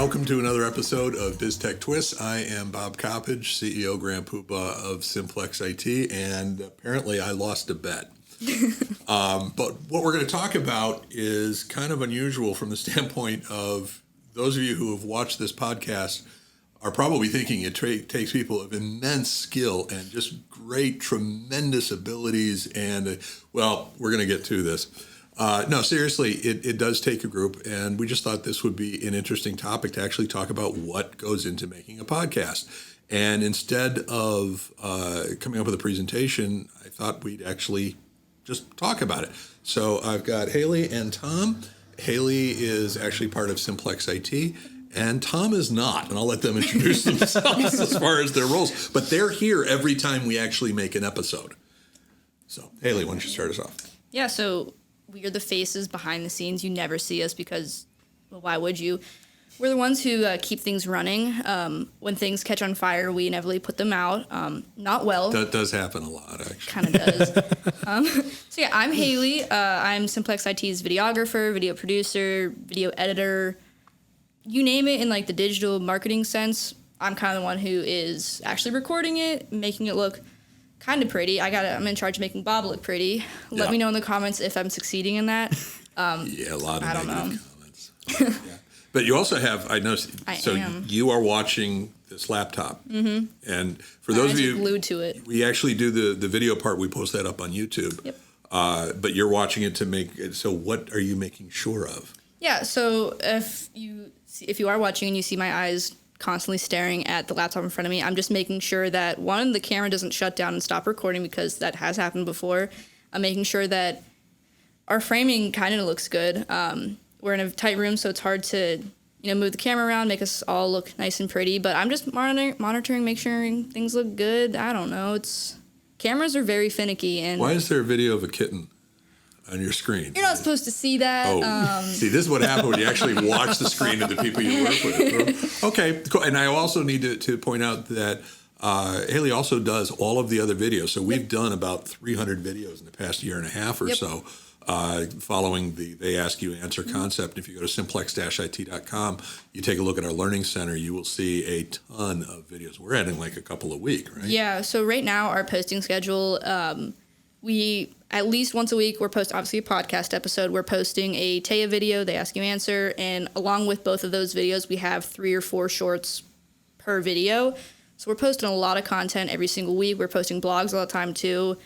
welcome to another episode of BizTech Twists. I am Bob Coppage, CEO Grand Poobah of Simplex-IT, and apparently I lost a bet. But what we're going to talk about is kind of unusual from the standpoint of those of you who have watched this podcast are probably thinking it takes people of immense skill and just great, tremendous abilities. And, well, we're going to get to this. No, seriously, it does take a group. And we just thought this would be an interesting topic to actually talk about what goes into making a podcast. And instead of coming up with a presentation, I thought we'd actually just talk about it. So I've got Hayley and Tom. Hayley is actually part of Simplex-IT. And Tom is not, and I'll let them introduce themselves as far as their roles. But they're here every time we actually make an episode. So, Hayley, why don't you start us off? Yeah, so we are the faces behind the scenes. You never see us because, well, why would you? We're the ones who keep things running. When things catch on fire, we inevitably put them out. Not well. That does happen a lot, actually. Kind of does. So, yeah, I'm Hayley. I'm Simplex-IT's videographer, video producer, video editor. You name it in like the digital marketing sense. I'm kind of the one who is actually recording it, making it look kind of pretty. I'm in charge of making Bob look pretty. Let me know in the comments if I'm succeeding in that. Yeah, a lot of I don't know. comments. Yeah. But you also have, I noticed, am. You are watching this laptop. Mm-hmm. And for those of you, glued to it. We actually do the video part. We post that up on YouTube. Yep. But you're watching it to make it. So what are you making sure of? Yeah, so if you are watching and you see my eyes constantly staring at the laptop in front of me, I'm just making sure that, one, the camera doesn't shut down and stop recording because that has happened before. I'm making sure that our framing kind of looks good. We're in a tight room, so it's hard to move the camera around, make us all look nice and pretty. But I'm just monitoring, make sure things look good. I don't know. Cameras are very finicky. And why is there a video of a kitten on your screen? You're not supposed to see that. Oh, see, this is what happened when you actually watch the screen of the people you work with. Okay, cool. And I also need to point out that Hayley also does all of the other videos. So we've done about 300 videos in the past year and a half or so, following the They Ask You Answer concept. If you go to simplex-it.com, you take a look at our Learning Center, you will see a ton of videos. We're adding like a couple a week, right? Yeah, so right now our posting schedule, we at least once a week, we're posting obviously a podcast episode. We're posting a Taya video, They Ask You Answer, and along with both of those videos, we have 3 or 4 shorts per video. So we're posting a lot of content every single week. We're posting blogs all the time too.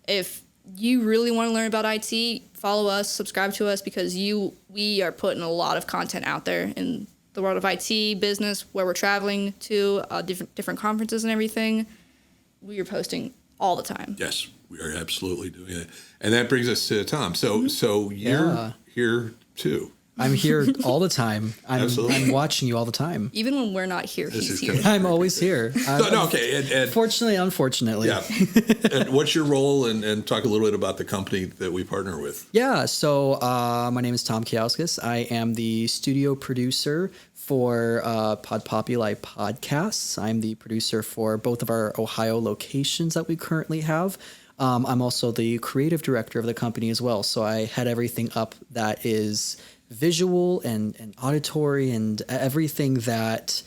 If you really want to learn about IT, follow us, subscribe to us, because we are putting a lot of content out there in the world of IT, business, where we're traveling to, different conferences and everything. We are posting all the time. Yes, we are absolutely doing it. And that brings us to Tom. So you're here too. I'm here all the time. I'm watching you all the time. Even when we're not here, he's here. I'm always here. Okay. And fortunately, unfortunately. Yeah. And what's your role? And talk a little bit about the company that we partner with. Yeah. So my name is Tom Kiauskas. I am the studio producer for PodPopuli podcasts. I'm the producer for both of our Ohio locations that we currently have. I'm also the creative director of the company as well. So I head everything up that is visual and auditory and everything that,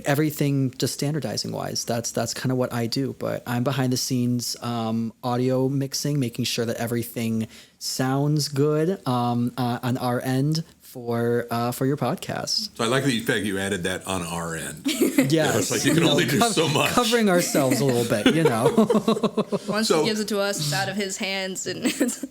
everything just standardizing wise. That's kind of what I do. But I'm behind the scenes audio mixing, making sure that everything sounds good on our end for your podcast. So I like the fact you added that on our end. Yes. It's like you can only do so much. Covering ourselves a little bit, Once he gives it to us, it's out of his hands, and that's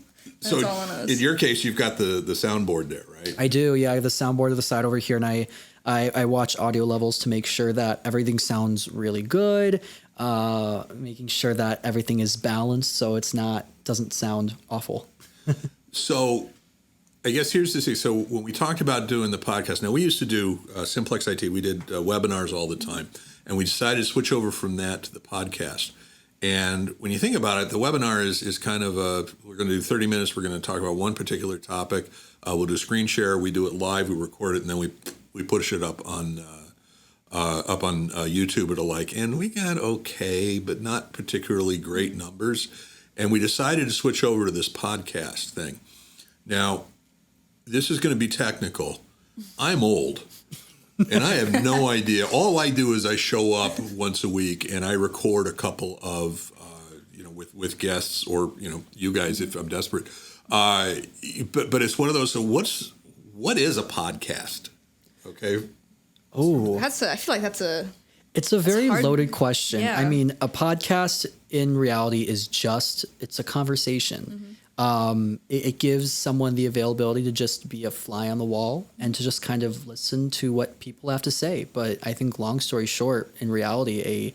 all on us. In your case, you've got the soundboard there, right? I do, yeah. I have the soundboard to the side over here, and I watch audio levels to make sure that everything sounds really good, making sure that everything is balanced so doesn't sound awful. So I guess here's the thing. So when we talked about doing the podcast, now we used to do Simplex-IT. We did webinars all the time, and we decided to switch over from that to the podcast. And when you think about it, the webinar is kind of we're going to do 30 minutes. We're going to talk about one particular topic. We'll do screen share. We do it live. We record it, and then we push it up on YouTube or the like. And we got okay, but not particularly great numbers. And we decided to switch over to this podcast thing. Now, this is going to be technical, I'm old. And I have no idea. All I do is I show up once a week and I record a couple of, with guests or, you guys if I'm desperate. But it's one of those. So what is a podcast? Okay. Oh, I feel like it's a very hard. loaded question. Yeah. I mean, a podcast in reality is it's a conversation. It gives someone the availability to just be a fly on the wall and to just kind of listen to what people have to say. But I think, long story short, in reality,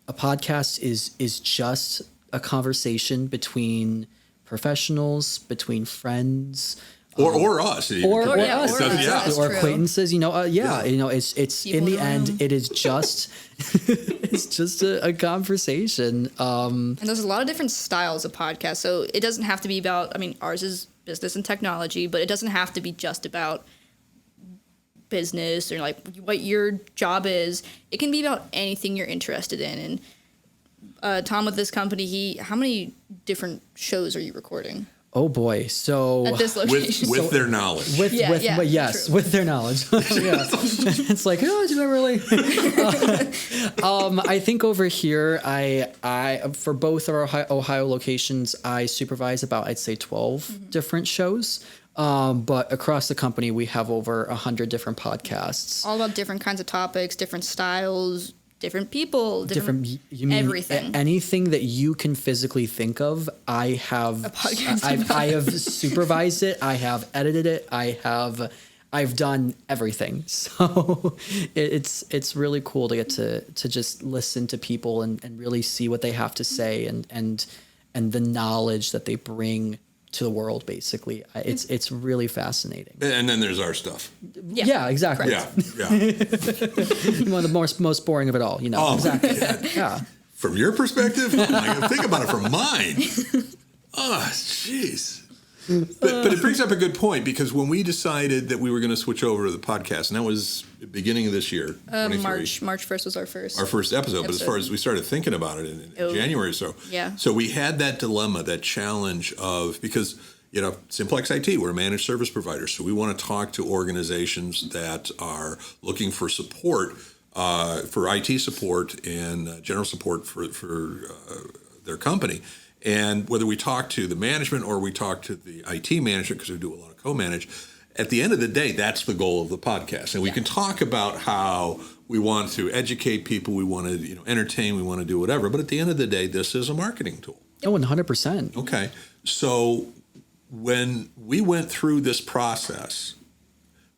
a podcast is just a conversation between professionals, between friends, or us, even. or yeah, us, or us, exactly, that's or true. acquaintances. It's People in the in the end, room. it is just it's just a conversation. And there's a lot of different styles of podcasts. So it doesn't have to be about, ours is business and technology, but it doesn't have to be just about business or like what your job is. It can be about anything you're interested in. And Tom, with this company, how many different shows are you recording Oh boy! So at this location? with their knowledge. with Yeah, with yeah, but yes, true. with their knowledge. Yeah. It's like, oh, did I really? I think over here, I for both of our Ohio locations, I supervise about, I'd say, 12 different shows. But across the company, we have over 100 different podcasts. All about different kinds of topics, different styles, different people, You mean everything. anything that you can physically think of, I have. A podcast I have supervised it. I have edited it. I've done everything. So it's really cool to get to just listen to people and really see what they have to say and the knowledge that they bring to the world. Basically, it's really fascinating. And then there's our stuff. Yeah, exactly. Yeah. One of the most boring of it all. Oh, Exactly. man. Yeah. From your perspective, oh my God, think about it from mine. Oh, jeez. But it brings up a good point, because when we decided that we were going to switch over to the podcast, and that was the beginning of this year, 23, March 1st was our first. our first episode. But as far as we started thinking about it in January or so, Yeah. So we had that dilemma, that challenge of, because Simplex-IT, we're a managed service provider, so we want to talk to organizations that are looking for support, for IT support and general support for their company. And whether we talk to the management or we talk to the IT management, because we do a lot of co-manage, at the end of the day, that's the goal of the podcast. And we can talk about how we want to educate people, we want to entertain, we want to do whatever. But at the end of the day, this is a marketing tool. Oh, 100%. Okay. So when we went through this process,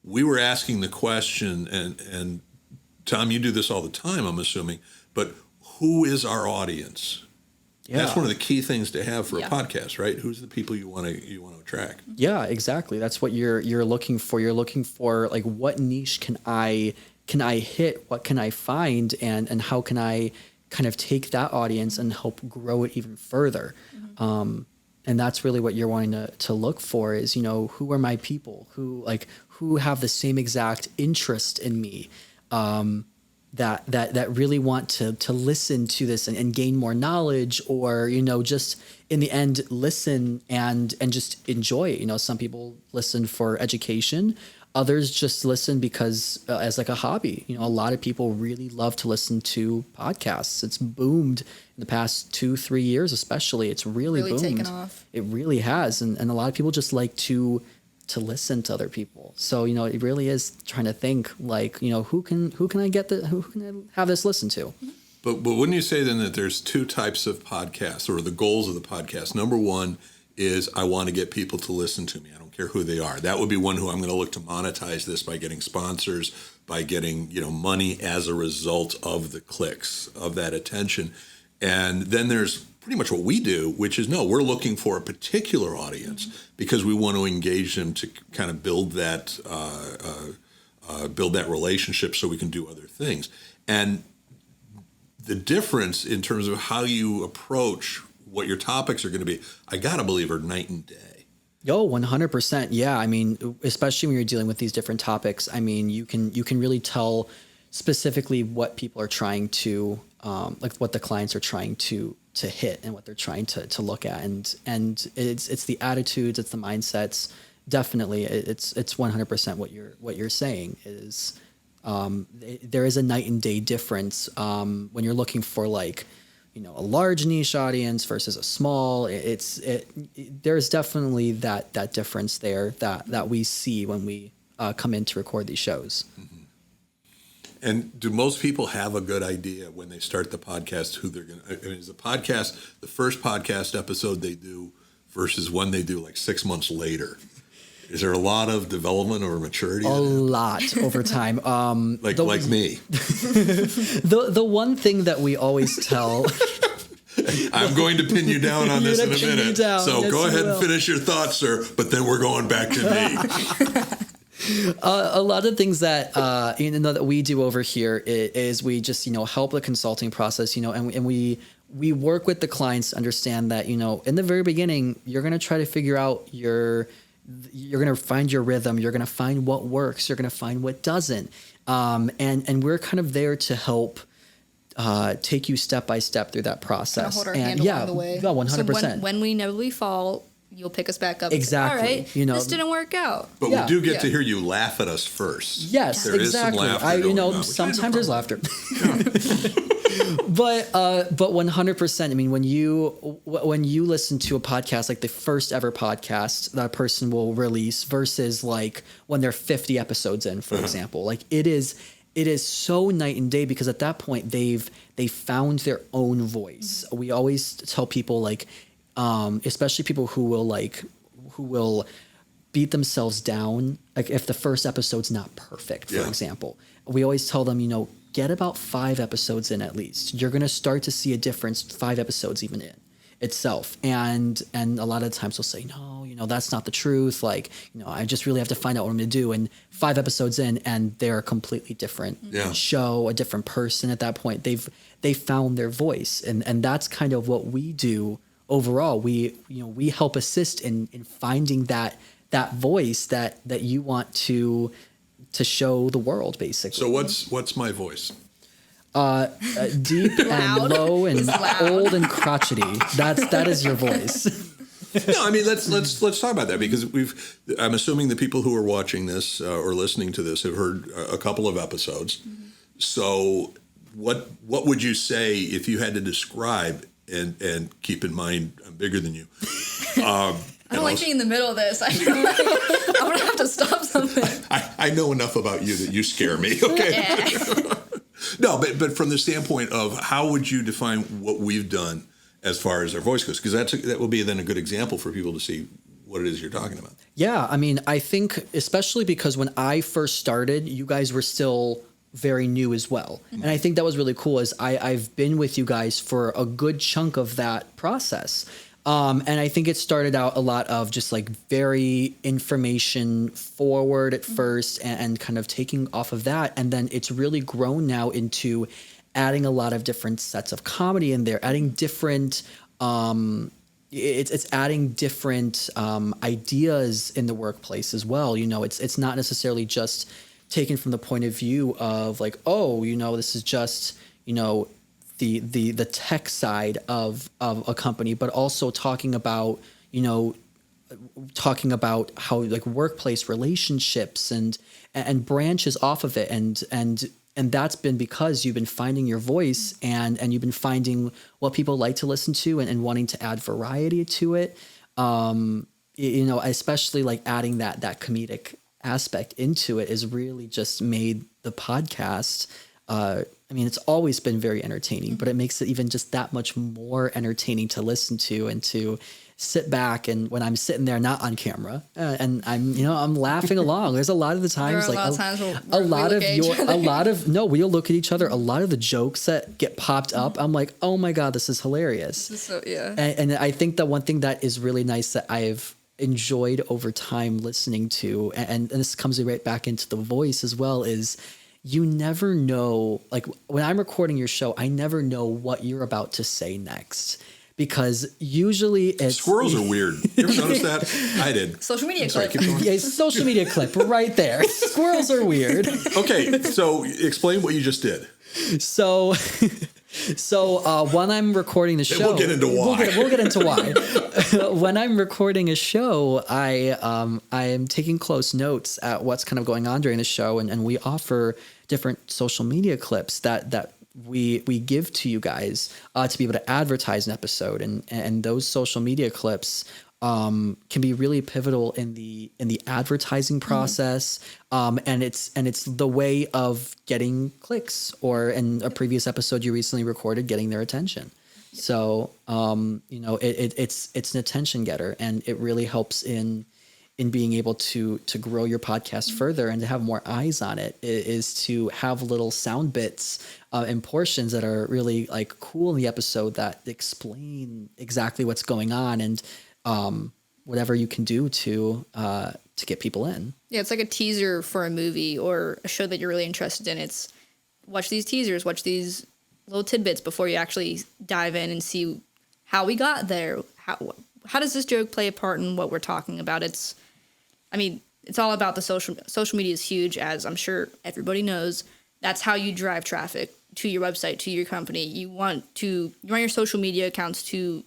we were asking the question, and Tom, you do this all the time, I'm assuming, but who is our audience? Yeah. That's one of the key things to have for Yeah. a podcast, right? Who's the people you want to attract? Yeah, exactly. That's what you're looking for. You're looking for, like, what niche can I hit? What can I find? And how can I kind of take that audience and help grow it even further? And that's really what you're wanting to look for is, who are my people who have the same exact interest in me, that really want to listen to this and gain more knowledge, or just in the end listen and just enjoy it. Some people listen for education, others just listen because as like a hobby. A lot of people really love to listen to podcasts. It's boomed in the past 2-3 years, especially. It's really boomed. taken off. It really has, and a lot of people just like to listen to other people. So it really is trying to think like, who can I have this listened to? But wouldn't you say then that there's two types of podcasts, or the goals of the podcast? Number one is, I want to get people to listen to me. I don't care who they are. That would be one who I'm going to look to monetize this by getting sponsors, by getting money as a result of the clicks, of that attention. And then there's pretty much what we do, which is, no, we're looking for a particular audience because we want to engage them to kind of build that relationship so we can do other things. And the difference in terms of how you approach what your topics are going to be, I got to believe, are night and day. Oh, 100%. Yeah. I mean, especially when you're dealing with these different topics, I mean, you can really tell specifically what people are trying to, like what the clients are trying to hit and what they're trying to look at. And it's the attitudes, it's the mindsets, definitely it's 100% what you're saying is there is a night and day difference when you're looking for like, a large niche audience versus a small. There's definitely that difference there that we see when we come in to record these shows. Mm-hmm. And do most people have a good idea when they start the podcast who they're going to? I mean, is the first podcast episode they do versus one they do like 6 months later? Is there a lot of development or maturity? A lot over time. Like me. The one thing that we always tell. I'm going to pin you down on this in a minute. So yes, go ahead and finish your thoughts, sir. But then we're going back to me. A lot of things that that we do over here is we just help the consulting process, and we work with the clients to understand that in the very beginning you're going to try to figure out you're going to find your rhythm, you're going to find what works, you're going to find what doesn't, and we're kind of there to help take you step by step through that process. Hold our hand along the way. 100%. So when we inevitably fall, you'll pick us back up. Exactly. And say, all right, this didn't work out. But we do get to hear you laugh at us first. Yes, there exactly. Is some laughter going on, sometimes there's laughter. But 100%. I mean, when you listen to a podcast, like the first ever podcast that a person will release versus like when they're 50 episodes in, for example, like it is so night and day, because at that point they found their own voice. We always tell people, like, especially people who will beat themselves down, like if the first episode's not perfect, for example, we always tell them, get about 5 episodes in at least. You're going to start to see a difference 5 episodes even in itself. And a lot of times they'll say, no, that's not the truth. Like, I just really have to find out what I'm going to do. And 5 episodes in, and they're a completely different show, a different person at that point. They found their voice. And that's kind of what we do overall. We help assist in finding that voice that you want to show the world, basically. So what's my voice? Deep and low and old and crotchety. That is your voice. No, I mean let's talk about that, because I'm assuming the people who are watching this or listening to this have heard a couple of episodes. Mm-hmm. So what would you say if you had to describe, and keep in mind I'm bigger than you. I don't like being in the middle of this. I'm going to have to stop something. I know enough about you that you scare me. Okay. Yeah. No, but from the standpoint of how would you define what we've done as far as our voice goes? Because that will be then a good example for people to see what it is you're talking about. Yeah, I mean, I think especially because when I first started, you guys were still very new as well. Mm-hmm. And I think that was really cool, is I've been with you guys for a good chunk of that process. And I think it started out a lot of just like very information forward at first, and kind of taking off of that. And then it's really grown now into adding a lot of different sets of comedy in there, adding different, it's adding different ideas in the workplace as well. It's not necessarily just taken from the point of view of like, oh, this is just, the tech side of a company, but also talking about how like workplace relationships and branches off of it. And that's been because you've been finding your voice and you've been finding what people like to listen to and wanting to add variety to it. Especially like adding that comedic aspect into it has really just made the podcast, it's always been very entertaining, but it makes it even just that much more entertaining to listen to and to sit back. And when I'm sitting there, not on camera, and I'm laughing along. There's a lot of the times, we'll look at each other. A lot of the jokes that get popped up, I'm like, oh my God, this is hilarious. And I think the one thing that is really nice that I've enjoyed over time listening to, and this comes right back into the voice as well, is you never know, like when I'm recording your show, I never know what you're about to say next, because usually it's... Squirrels are weird. You ever notice that? I did. Social media clip. Yeah, social media clip right there. Squirrels are weird. Okay, so explain what you just did. So So when I'm recording the show, we'll get into why. We'll get into why. When I'm recording a show, I am taking close notes at what's kind of going on during the show, and we offer different social media clips that we give to you guys to be able to advertise an episode, and those social media clips can be really pivotal in the advertising process. And it's the way of getting clicks, or in a previous episode you recently recorded, getting their attention. So, it's an attention getter, and it really helps in being able to grow your podcast further and to have more eyes on it, is to have little sound bits and portions that are really like cool in the episode that explain exactly what's going on, and whatever you can do to get people in. Yeah, it's like a teaser for a movie or a show that you're really interested in. It's watch these teasers, watch these little tidbits before you actually dive in and see how we got there. How does this joke play a part in what we're talking about? It's all about the social media is huge, as I'm sure everybody knows. That's how you drive traffic to your website, to your company. You want your social media accounts to,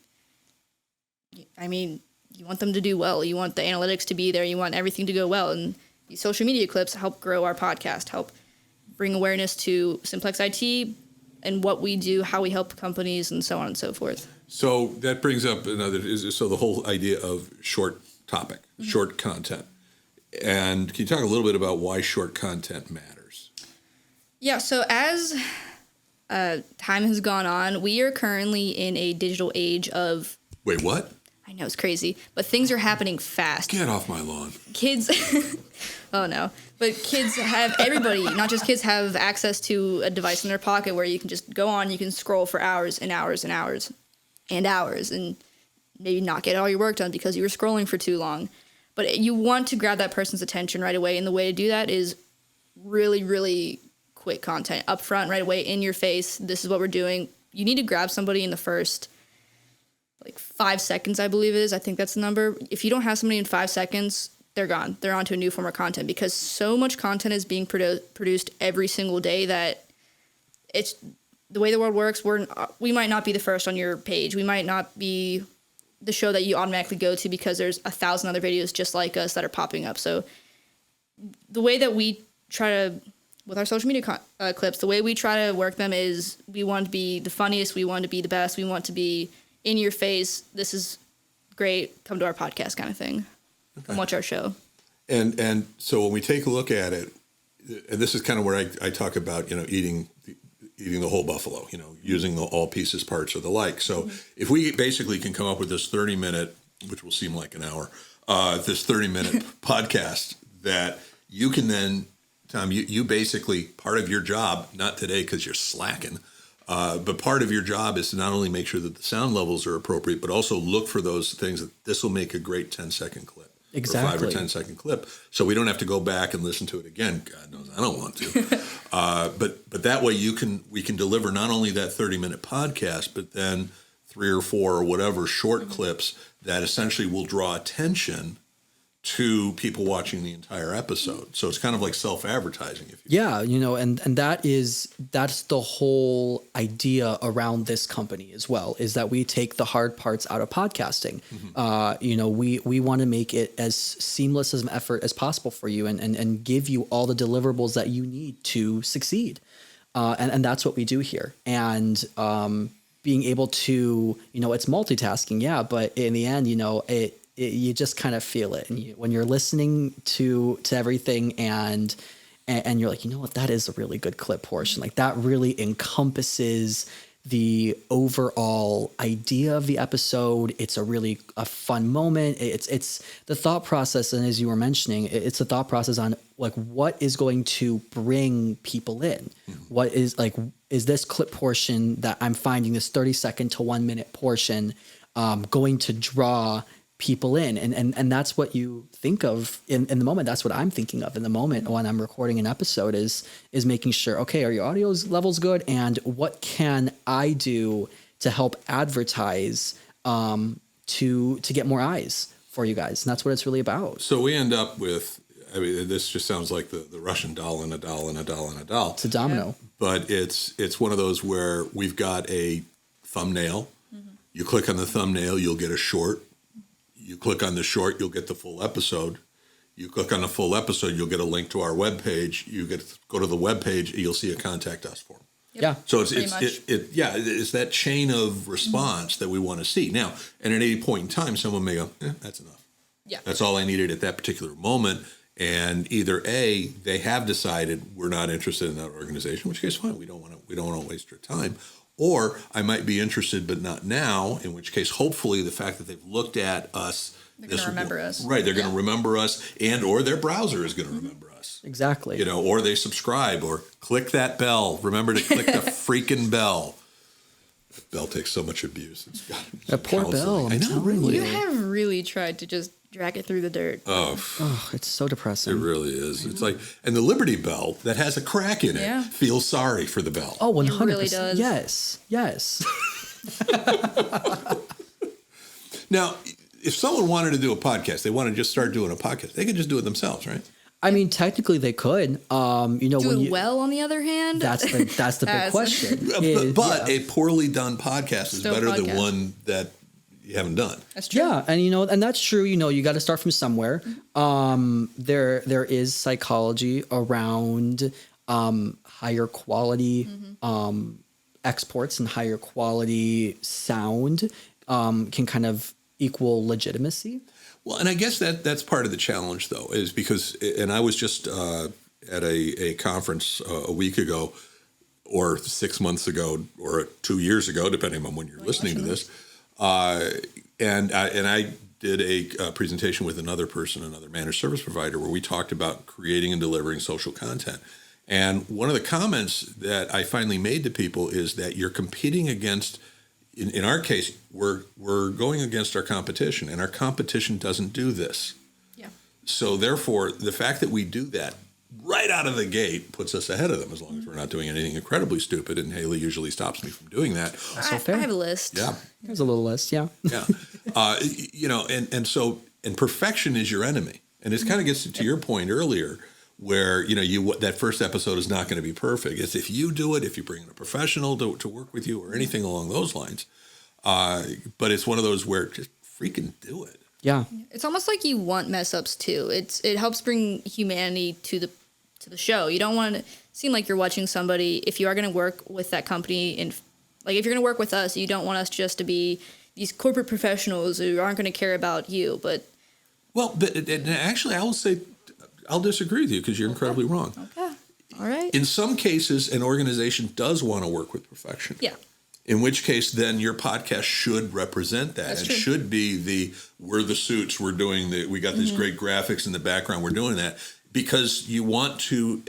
you want them to do well. You want the analytics to be there. You want everything to go well. And these social media clips help grow our podcast, help bring awareness to Simplex-IT and what we do, how we help companies, and so on and so forth. So that brings up the whole idea of short topic, short content. And can you talk a little bit about why short content matters? Yeah, so as time has gone on, we are currently in a digital age of... Wait, what? I know, it's crazy, but things are happening fast. Get off my lawn. Kids... Oh, no. But kids have... Everybody, not just kids, have access to a device in their pocket where you can just go on, you can scroll for hours and hours and hours and hours, and maybe not get all your work done because you were scrolling for too long. But you want to grab that person's attention right away, and the way to do that is really, really quick content. Up front, right away, in your face, this is what we're doing. You need to grab somebody in the first, 5 seconds, I believe it is. I think that's the number. If you don't have somebody in 5 seconds, they're gone. They're on to a new form of content, because so much content is being produced every single day that it's the way the world works. We might not be the first on your page. We might not be the show that you automatically go to because there's 1,000 other videos just like us that are popping up. So the way that we try to, with our social media clips, the way we try to work them is we want to be the funniest, we want to be the best, we want to be in your face. This is great. Come to our podcast kind of thing. Okay. And watch our show. And so when we take a look at it, and this is kind of where I talk about, eating the whole buffalo, using the all pieces, parts, or the like. So if we basically can come up with this 30-minute, which will seem like an hour, this 30-minute podcast that you can then, Tom, you basically, part of your job, not today because you're slacking, but part of your job is to not only make sure that the sound levels are appropriate, but also look for those things that this will make a great 10-second clip. Exactly. Or 5 or 10-second clip, so we don't have to go back and listen to it again. God knows I don't want to. But that way we can deliver not only that 30-minute podcast, but then 3 or 4 or whatever short clips that essentially will draw attention to people watching the entire episode. So it's kind of like self-advertising, if you will. And that's the whole idea around this company as well, is that we take the hard parts out of podcasting. Mm-hmm. We want to make it as seamless as an effort as possible for you, and give you all the deliverables that you need to succeed. And that's what we do here. And being able to, it's multitasking, yeah, but in the end, you just kind of feel it, and when you're listening to everything, and you're like, what, that is a really good clip portion. Like, that really encompasses the overall idea of the episode. It's a fun moment. It's the thought process, and as you were mentioning, it's the thought process on what is going to bring people in. Mm-hmm. What is this clip portion that I'm finding, this 30-second to 1 minute portion, going to draw people in, and that's what you think of in the moment. That's what I'm thinking of in the moment when I'm recording an episode, is making sure, okay, are your audio levels good, and what can I do to help advertise to get more eyes for you guys? And that's what it's really about. So we end up with I mean, this just sounds like the Russian doll and a doll and a doll and a doll. It's a domino. But it's one of those where we've got a thumbnail. You click on the thumbnail, you'll get a short. You click on the short, you'll get the full episode. You click on the full episode, you'll get a link to our webpage. You get to go to the webpage, and you'll see a contact us form. Yep. Yeah. So it's that chain of response that we want to see. Now, and at any point in time, someone may go, that's enough. Yeah. That's all I needed at that particular moment. And either A, they have decided we're not interested in that organization, in which case fine, we don't want to waste your time. Or I might be interested, but not now, in which case hopefully the fact that they've looked at us. They're going to remember us. Right, they're going to remember us, and or their browser is going to remember us. Exactly. Or they subscribe or click that bell. Remember to click the freaking bell. The bell takes so much abuse. It's got A poor bell. I know, really. You have really tried to just drag it through the dirt. Oh, It's so depressing. it really is. It's like, and the Liberty Bell that has a crack in it Yeah. feels sorry for the bell. Oh, 100%. It really does. Yes. Now, if someone wanted to do a podcast, they want to just start doing a podcast, they could just do it themselves, right? I mean, technically they could. Do when it you, well, on the other hand. that's the big question. But a poorly done podcast is Still better than podcast. one that you haven't done. That's true. Yeah, and that's true. You got to start from somewhere. There is psychology around higher quality exports and higher quality sound can kind of equal legitimacy. Well, and I guess that's part of the challenge, though, is because, and I was just at a conference a week ago, or 6 months ago, or 2 years ago, depending on when you're listening to this, and I did a presentation with another managed service provider, where we talked about creating and delivering social content. And one of the comments that I finally made to people is that you're competing against. In our case, we're going against our competition, and our competition doesn't do this. Yeah. So therefore, the fact that we do that right out of the gate puts us ahead of them, as long as we're not doing anything incredibly stupid. And Haley usually stops me from doing that. fair. I have a list. Yeah, There's a little list, yeah. yeah. And perfection is your enemy. And it kind of gets to your point earlier, where that first episode is not going to be perfect. It's if you do it, if you bring in a professional to work with you, or anything along those lines. But it's one of those where just freaking do it. Yeah. It's almost like you want mess ups too. It helps bring humanity to the show. You don't want to seem like you're watching somebody. If you are going to work with that company, and like if you're going to work with us, you don't want us just to be these corporate professionals who aren't going to care about you. But and actually, I will say, I'll disagree with you, because you're incredibly wrong. okay, all right. In some cases, an organization does want to work with perfection. Yeah. In which case, then your podcast should represent that. That's It true. should be we're the suits, we got these great graphics in the background, we're doing that, because you want to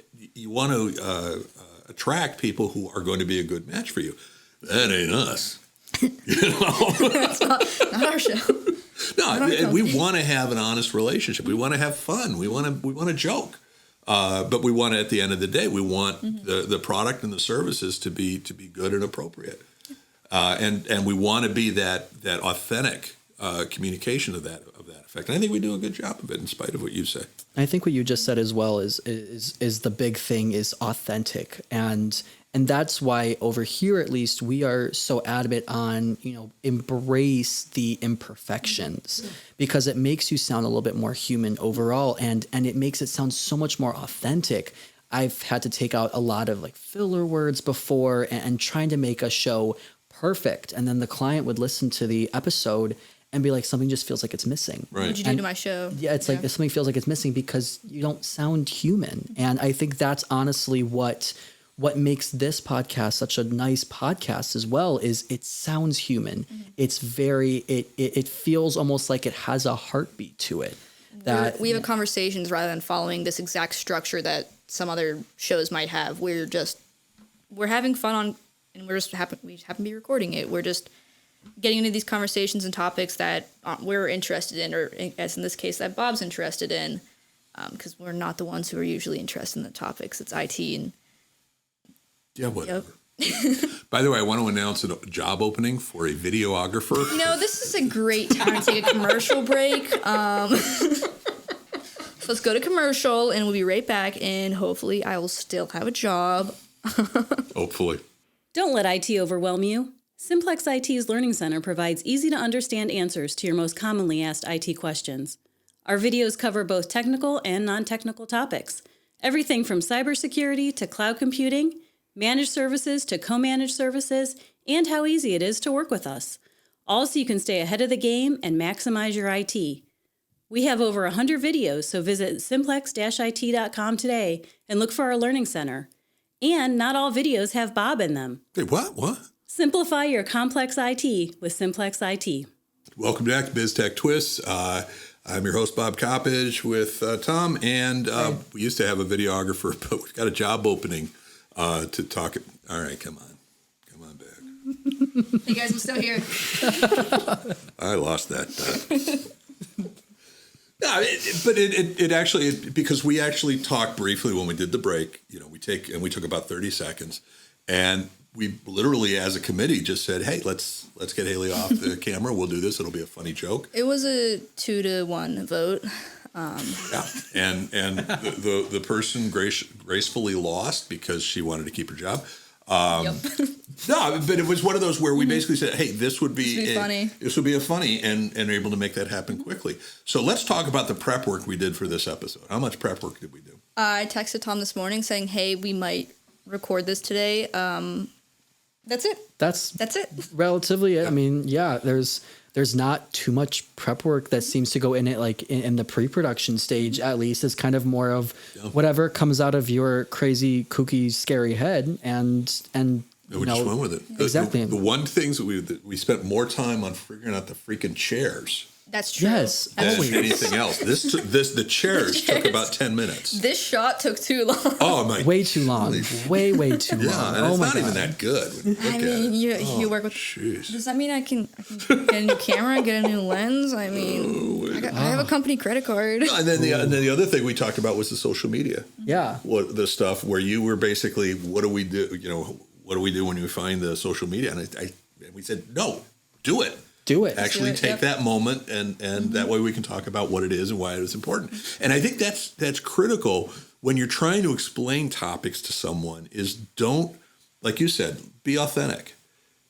attract people who are going to be a good match for you. That ain't us. That's not our show. No, we want to have an honest relationship. We want to have fun. We want to joke. But we want to, at the end of the day, we want the product and the services to be good and appropriate. And we want to be that authentic communication of that effect. And I think we do a good job of it, in spite of what you say. I think what you just said as well is the big thing is authentic, and that's why over here, at least, we are so adamant on embrace the imperfections, because it makes you sound a little bit more human overall, and it makes it sound so much more authentic. I've had to take out a lot of filler words before and trying to make a show perfect, and then the client would listen to the episode and be like, something just feels like it's missing. Right. What'd you do to my show? Yeah, it's like something feels like it's missing because you don't sound human. And I think that's honestly what makes this podcast such a nice podcast as well, is it sounds human. Mm-hmm. It's it feels almost like it has a heartbeat to it. That We have conversations rather than following this exact structure that some other shows might have. We're having fun and we happen to be recording it. We're just getting into these conversations and topics that we're interested in, or as in this case, that Bob's interested in, because we're not the ones who are usually interested in the topics. It's IT and Yeah, whatever. By the way, I want to announce a job opening for a videographer. this is a great time to take a commercial break. So let's go to commercial, and we'll be right back, and hopefully I will still have a job. Hopefully. Don't let IT overwhelm you. Simplex-IT's Learning Center provides easy-to-understand answers to your most commonly asked IT questions. Our videos cover both technical and non-technical topics, everything from cybersecurity to cloud computing, managed services to co-managed services, and how easy it is to work with us. All so you can stay ahead of the game and maximize your IT. We have over 100 videos, so visit simplex-it.com today and look for our Learning Center. And not all videos have Bob in them. Wait, what? Simplify your complex IT with Simplex-IT. Welcome back to BizTech Twists. I'm your host, Bob Coppage, with Tom, and we used to have a videographer, but we've got a job opening to talk. All right, come on back. Hey guys, I'm still here. I lost that. No, but it actually, because we actually talked briefly when we did the break. We took about 30 seconds, and we literally, as a committee, just said, "Hey, let's get Hayley off the camera. We'll do this. It'll be a funny joke." It was a 2-1 vote. Yeah, and the person gracefully lost because she wanted to keep her job. Yep. No, but it was one of those where we basically said, "Hey, this would be funny. This would be a funny," and able to make that happen quickly. So let's talk about the prep work we did for this episode. How much prep work did we do? I texted Tom this morning saying, "Hey, we might record this today." That's it. That's it. relatively it. I mean, yeah, there's not too much prep work that seems to go in it, like in the pre-production stage, at least. It's kind of more of whatever comes out of your crazy, kooky, scary head, and we just went with it. Exactly. The one things that we spent more time on figuring out the freaking chairs That's true. Yes, than always. anything else. The chairs took about 10 minutes. This shot took too long. Oh my! Way too long. Way too long. Yeah, and Oh it's my not God. even that good when you look I at mean, it. you work with. Jeez. Does that mean I can get a new camera, get a new lens? I mean, I have a company credit card. And then the other thing we talked about was the social media. Yeah. What the stuff where you were basically, what do we do? What do we do when we find the social media? And we said, no, do it. Do it. Actually take that moment, and that way we can talk about what it is and why it is important. And I think that's critical when you're trying to explain topics to someone. Is don't, like you said, be authentic.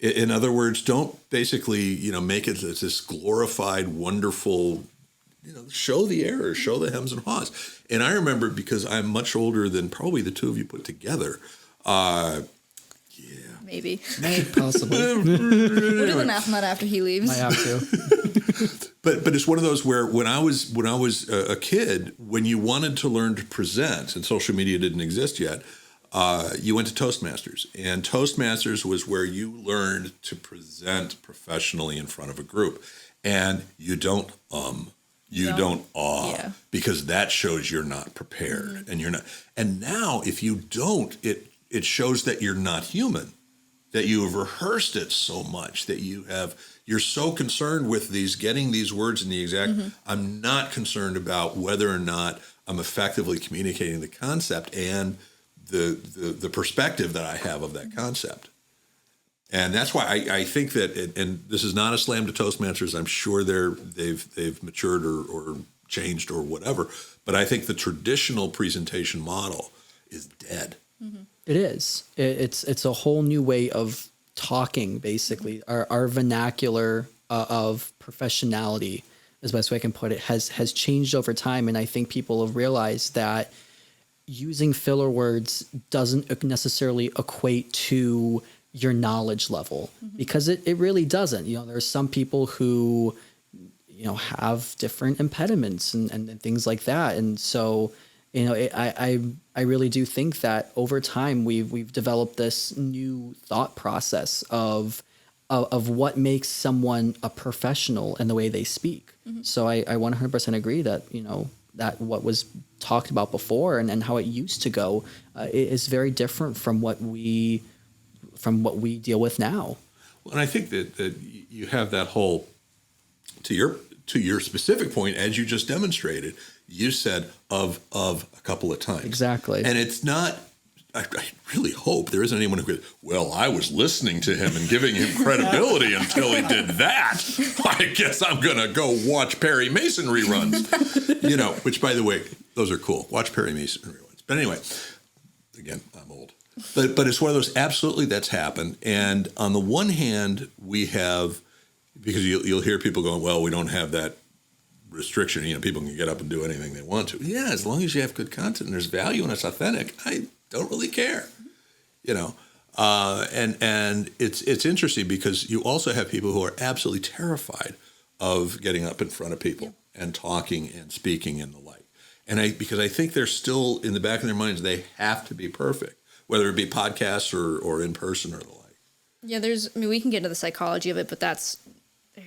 In other words, don't basically make it this glorified, wonderful. Show the errors, show the hems and haws. And I remember, because I'm much older than probably the two of you put together. Maybe. Possibly. We'll do the math on that after he leaves. I have to. But it's one of those where when I was a kid, when you wanted to learn to present, and social media didn't exist yet, you went to Toastmasters, and Toastmasters was where you learned to present professionally in front of a group, and you don't Yeah. because that shows you're not prepared, and you're not. And now, if you don't, it shows that you're not human. That you have rehearsed it so much that you're so concerned with getting these words in the exact. I'm not concerned about whether or not I'm effectively communicating the concept and the perspective that I have of that concept. And that's why I think that, and this is not a slam to Toastmasters. I'm sure they've matured or changed or whatever. But I think the traditional presentation model is dead. Mm-hmm. It is. It's a whole new way of talking, basically. Our vernacular of professionality, is the best way I can put it, has changed over time. And I think people have realized that using filler words doesn't necessarily equate to your knowledge level, because it really doesn't. There's some people who, have different impediments and things like that. And so, I really do think that over time we've developed this new thought process of what makes someone a professional in the way they speak. So I 100% agree that that what was talked about before and how it used to go is very different from what we deal with now. Well, and I think that you have that whole, to your specific point, as you just demonstrated. You said of a couple of times. Exactly. And it's not, I really hope there isn't anyone who goes, well, I was listening to him and giving him credibility until he did that. I guess I'm going to go watch Perry Mason reruns. Which, by the way, Those are cool. Watch Perry Mason reruns. But anyway, again, I'm old. But it's one of those, absolutely, that's happened. And on the one hand, we have, because you'll hear people going, well, we don't have that restriction. People can get up and do anything they want to. Yeah, as long as you have good content and there's value and it's authentic, I don't really care. And it's interesting because you also have people who are absolutely terrified of getting up in front of people and talking and speaking and the like. And because I think they're still in the back of their minds, they have to be perfect, whether it be podcasts or in person or the like. Yeah, we can get into the psychology of it, but there's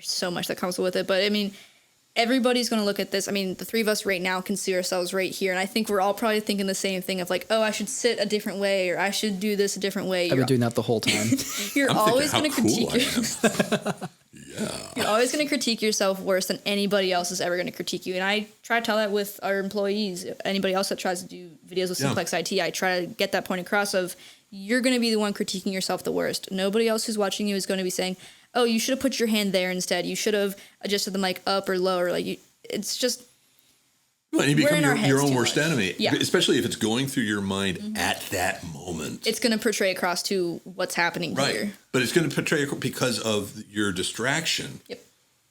so much that comes with it. But everybody's going to look at this. The three of us right now can see ourselves right here. And I think we're all probably thinking the same thing of like, oh, I should sit a different way, or I should do this a different way. I've been doing that the whole time. You're always going to critique yourself. You're always going to critique yourself worse than anybody else is ever going to critique you. And I try to tell that with our employees. Anybody else that tries to do videos with Simplex-IT, I try to get that point across of you're going to be the one critiquing yourself the worst. Nobody else who's watching you is going to be saying, oh, you should have put your hand there instead. You should have adjusted the mic up or lower. It's just... Well, and you become your own worst much. enemy, yeah. Especially if it's going through your mind at that moment. It's going to portray across to what's happening here. But it's going to portray because of your distraction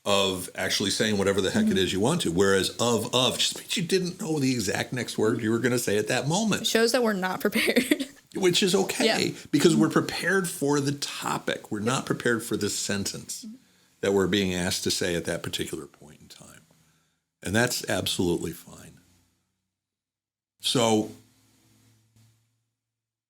of actually saying whatever the heck it is you want to. Whereas of just means you didn't know the exact next word you were going to say at that moment. It shows that we're not prepared. Which is okay, because we're prepared for the topic. We're not prepared for the sentence that we're being asked to say at that particular point in time. And that's absolutely fine. So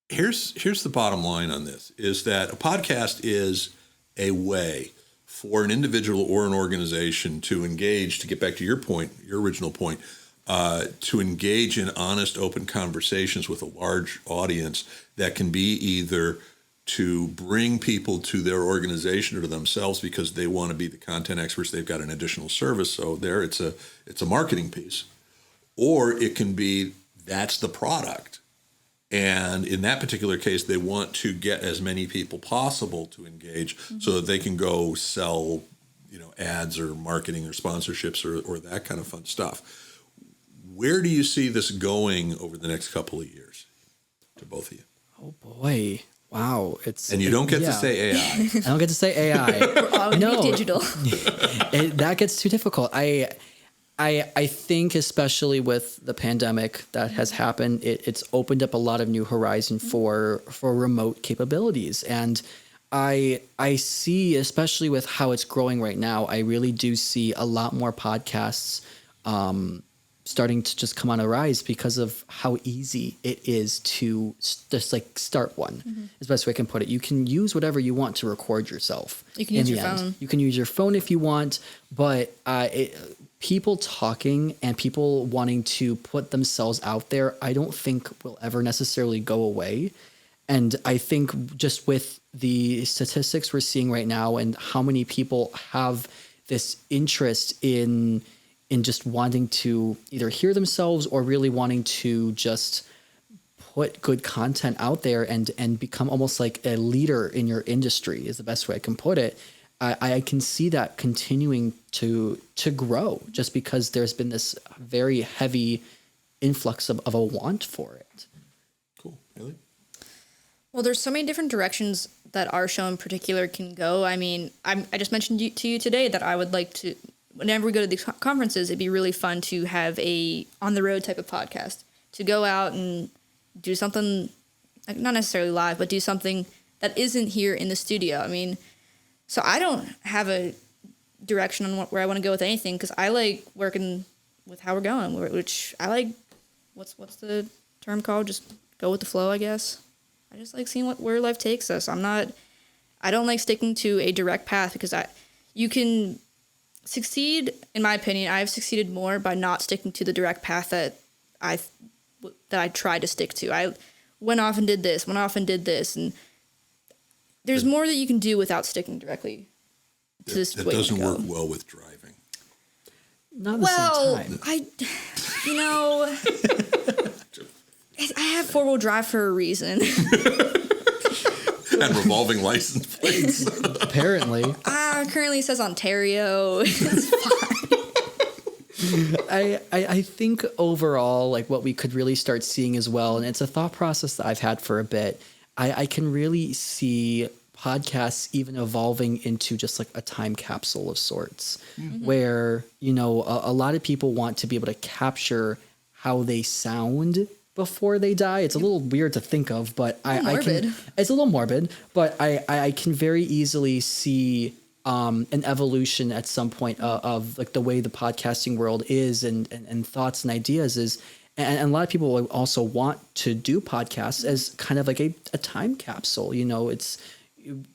here's the bottom line on this, is that a podcast is a way for an individual or an organization to engage, to get back to your point, your original point, to engage in honest, open conversations with a large audience that can be either to bring people to their organization or to themselves because they want to be the content experts. They've got an additional service. So there it's a marketing piece. Or it can be that's the product. And in that particular case, they want to get as many people possible to engage so that they can go sell, ads or marketing or sponsorships or that kind of fun stuff. Where do you see this going over the next couple of years to both of you? Oh, boy. Wow. And you don't get to say AI. I don't get to say AI. We're all going to be digital. That gets too difficult. I think especially with the pandemic that has happened, it's opened up a lot of new horizon for remote capabilities. And I see, especially with how it's growing right now, I really do see a lot more podcasts starting to just come on a rise because of how easy it is to just start one. Is the best way I can put it. You can use whatever you want to record yourself. You can use your phone. You can use your phone if you want, but people talking and people wanting to put themselves out there, I don't think will ever necessarily go away. And I think just with the statistics we're seeing right now and how many people have this interest in just wanting to either hear themselves or really wanting to just put good content out there and become almost like a leader in your industry is the best way I can put it. I can see that continuing to grow just because there's been this very heavy influx of a want for it. Cool. Hayley? Well, there's so many different directions that our show in particular can go. I just mentioned to you today that I would like to, whenever we go to these conferences, it'd be really fun to have a on-the-road type of podcast, to go out and do something, not necessarily live, but do something that isn't here in the studio. So I don't have a direction on where I want to go with anything because I like working with how we're going, which I like, what's the term called? Just go with the flow, I guess. I just like seeing where life takes us. I don't like sticking to a direct path because you can succeed, in my opinion. I've succeeded more by not sticking to the direct path that I tried to stick to. I went off and did this, and there's more that you can do without sticking directly to this way. That doesn't work well with driving. Not at the same time. I have four-wheel drive for a reason. And revolving license plates. Apparently. Currently it says Ontario. It's fine. I think overall, like what we could really start seeing as well, and it's a thought process that I've had for a bit. I can really see podcasts even evolving into just like a time capsule of sorts, where, you know, a lot of people want to be able to capture how they sound before they die. It's a little weird to think of, but I can, it's a little morbid, but I can very easily see an evolution at some point of like the way the podcasting world is and thoughts and ideas is. And a lot of people also want to do podcasts as kind of like a time capsule. You know, it's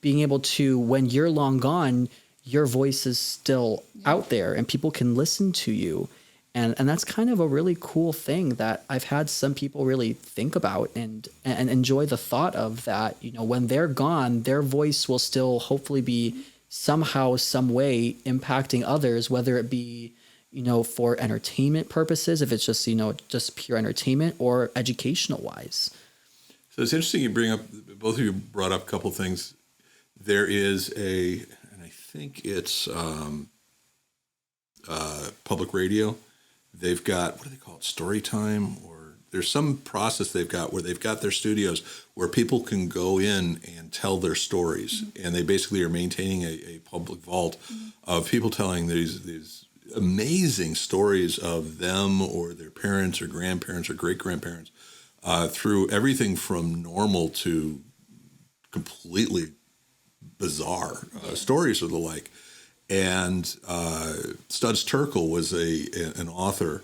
being able to, when you're long gone, your voice is still out there and people can listen to you. And that's kind of a really cool thing that I've had some people really think about and enjoy the thought of that. You know, when they're gone, their voice will still hopefully be somehow, some way impacting others, whether it be, you know, for entertainment purposes, if it's just, you know, just pure entertainment, or educational wise. So it's interesting you bring up, both of you brought up a couple things. There is and I think it's public radio. They've got, what do they call it, story time? Or there's some process they've got where they've got their studios where people can go in and tell their stories. And they basically are maintaining a public vault of people telling these amazing stories of them or their parents or grandparents or great-grandparents through everything from normal to completely bizarre stories or the like. And Studs Terkel was an author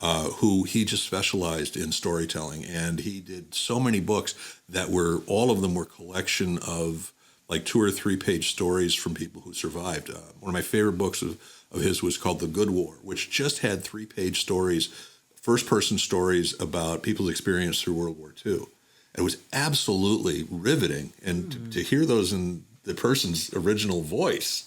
who he just specialized in storytelling, and he did so many books that were, all of them were collection of like 2 or 3 page stories from people who survived. One of my favorite books of his was called The Good War, which just had 3 page stories, first person stories about people's experience through World War II. It was absolutely riveting. And to hear those in the person's original voice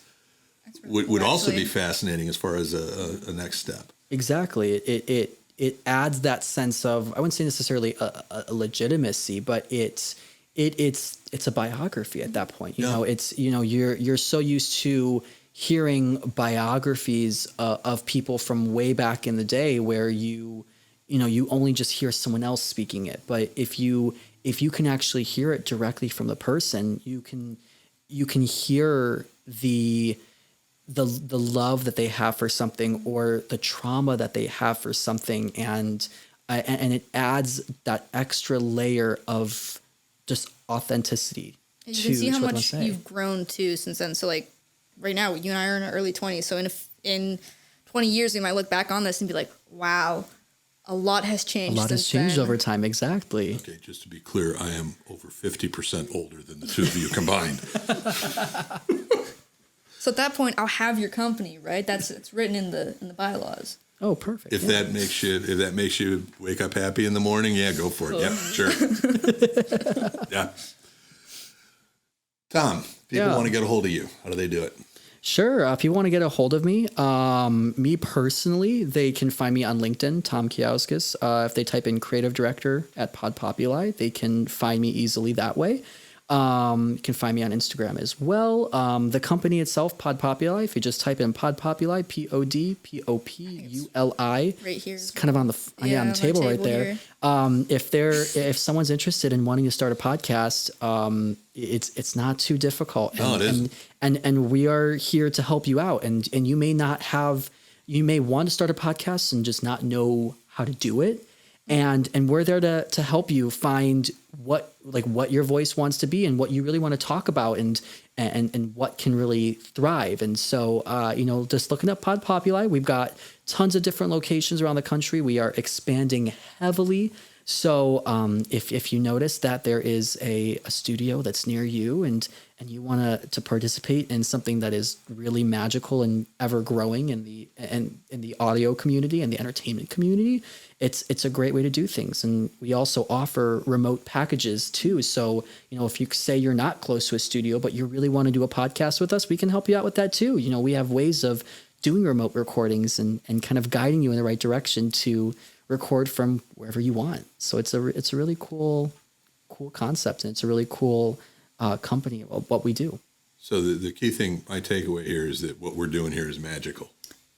would also be fascinating as far as a next step. Exactly. It adds that sense of, I wouldn't say necessarily a legitimacy, but it's a biography at that point. You know, it's, you know, you're so used to hearing biographies of people from way back in the day where you only just hear someone else speaking it. But if you can actually hear it directly from the person, you can hear the love that they have for something, or the trauma that they have for something, and it adds that extra layer of just authenticity. You can see how much you've grown too since then. So like right now, you and I are in our early 20s. So in 20 years, we might look back on this and be like, wow, a lot has changed. A lot has changed over time. Exactly. Okay, just to be clear, I am over 50% older than the two of you combined. So at that point, I'll have your company, right? It's written in the bylaws. Oh, perfect. If that makes you wake up happy in the morning, yeah, go for it. Yep, sure. Yeah. Tom, people want to get a hold of you. How do they do it? Sure. If you want to get a hold of me, me personally, they can find me on LinkedIn, Tom Kiauskis. If they type in creative director at PodPopuli, they can find me easily that way. You can find me on Instagram as well. The company itself, PodPopuli, if you just type in PodPopuli, PodPopuli, right here. It's kind of on the table right there. If someone's interested in wanting to start a podcast, it's not too difficult. It is. And we are here to help you out. And you may want to start a podcast and just not know how to do it. And we're there to help you find what your voice wants to be and what you really want to talk about and what can really thrive. And so, just looking up PodPopuli, we've got tons of different locations around the country. We are expanding heavily. So if you notice that there is a studio that's near you and you want to participate in something that is really magical and ever growing in the audio community and the entertainment community, it's a great way to do things. And we also offer remote packages too. So, if you say you're not close to a studio, but you really want to do a podcast with us, we can help you out with that too. We have ways of doing remote recordings and kind of guiding you in the right direction to record from wherever you want. So it's a really cool concept, and it's a really cool company of what we do. So the key thing, my takeaway here is that what we're doing here is magical.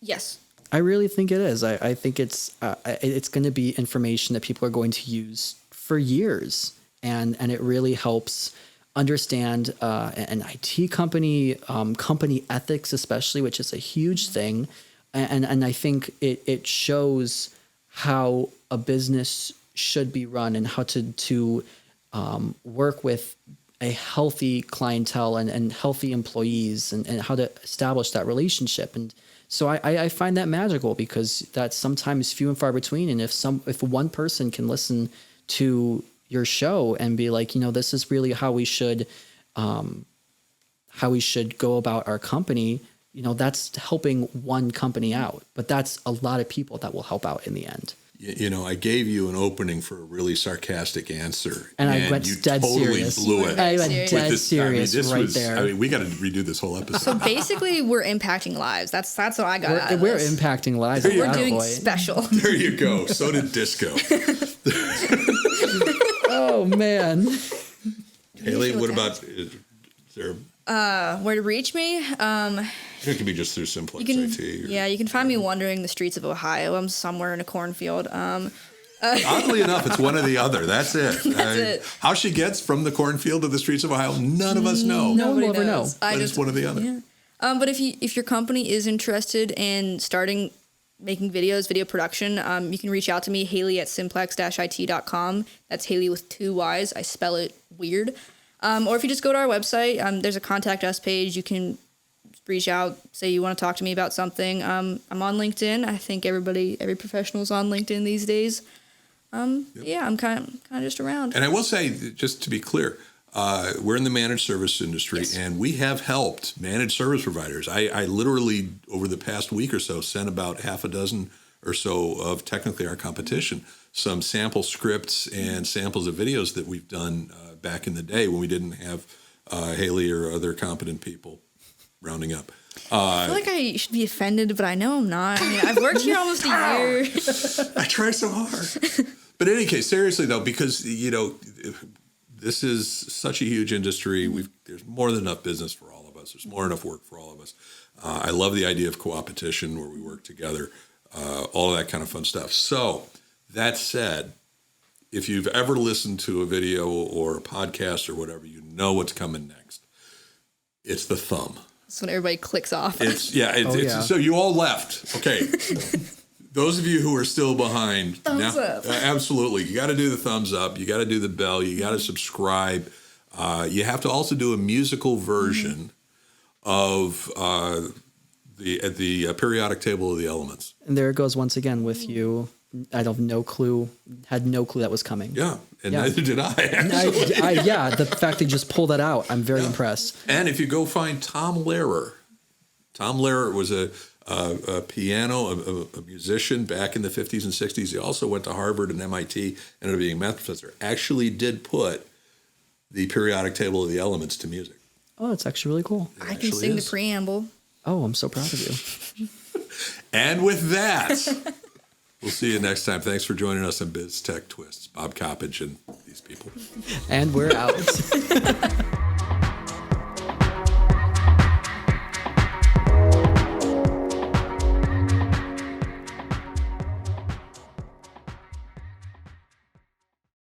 Yes. I really think it is. I think it's going to be information that people are going to use for years, and it really helps understand an IT company, company ethics, especially, which is a huge thing, and I think it shows how a business should be run and how to work with a healthy clientele and healthy employees and how to establish that relationship. And so I find that magical, because that's sometimes few and far between. And if one person can listen to your show and be like, this is really how we should go about our company, that's helping one company out. But that's a lot of people that will help out in the end. I gave you an opening for a really sarcastic answer, and I went you dead totally serious. blew it. I went dead serious there. We got to redo this whole episode. So basically, we're impacting lives. That's what I got out of We're this. impacting lives. We're doing special. There you go. So did disco. Oh man. Hayley, what about? Is there? Where to reach me? It could be just through Simplex-IT. You can find me wandering the streets of Ohio. I'm somewhere in a cornfield. Oddly enough, it's one or the other. That's it. That's it. How she gets from the cornfield to the streets of Ohio, none of us know. Nobody we'll ever know. knows. But it's one or the other. Yeah. But if your company is interested in starting making videos, video production, you can reach out to me, Hayley at simplex-it.com. That's Hayley with 2 Y's. I spell it weird. Or if you just go to our website, there's a contact us page. You can reach out, say you want to talk to me about something. I'm on LinkedIn. I think every professional is on LinkedIn these days. Yeah, I'm kind of just around. And I will say, just to be clear, we're in the managed service industry, Yes. and we have helped managed service providers. I literally, over the past week or so, sent about half a dozen or so of technically our competition some sample scripts and samples of videos that we've done back in the day when we didn't have Hayley or other competent people rounding up. I feel like I should be offended, but I know I'm not. I mean, I've worked here almost a year. I try so hard. But in any case, seriously though, because this is such a huge industry. There's more than enough business for all of us. There's more than enough work for all of us. I love the idea of co-opetition where we work together, all of that kind of fun stuff. So that said, if you've ever listened to a video or a podcast or whatever, you know what's coming next. It's the thumb. That's when everybody clicks off. So you all left. Okay. Those of you who are still behind, thumbs up. Absolutely. You got to do the thumbs up. You got to do the bell. You got to subscribe. You have to also do a musical version of the periodic table of the elements. And there it goes once again with you. I had no clue that was coming. Yeah, and neither did I. The fact that you just pulled that out, I'm very impressed. And if you go find Tom Lehrer was a piano, a musician back in the 50s and 60s. He also went to Harvard and MIT, ended up being a math professor. Actually did put the periodic table of the elements to music. Oh, that's actually really cool. I can sing the preamble. Oh, I'm so proud of you. And with that, we'll see you next time. Thanks for joining us on Biz Tech Twists. Bob Coppage and these people. And we're out.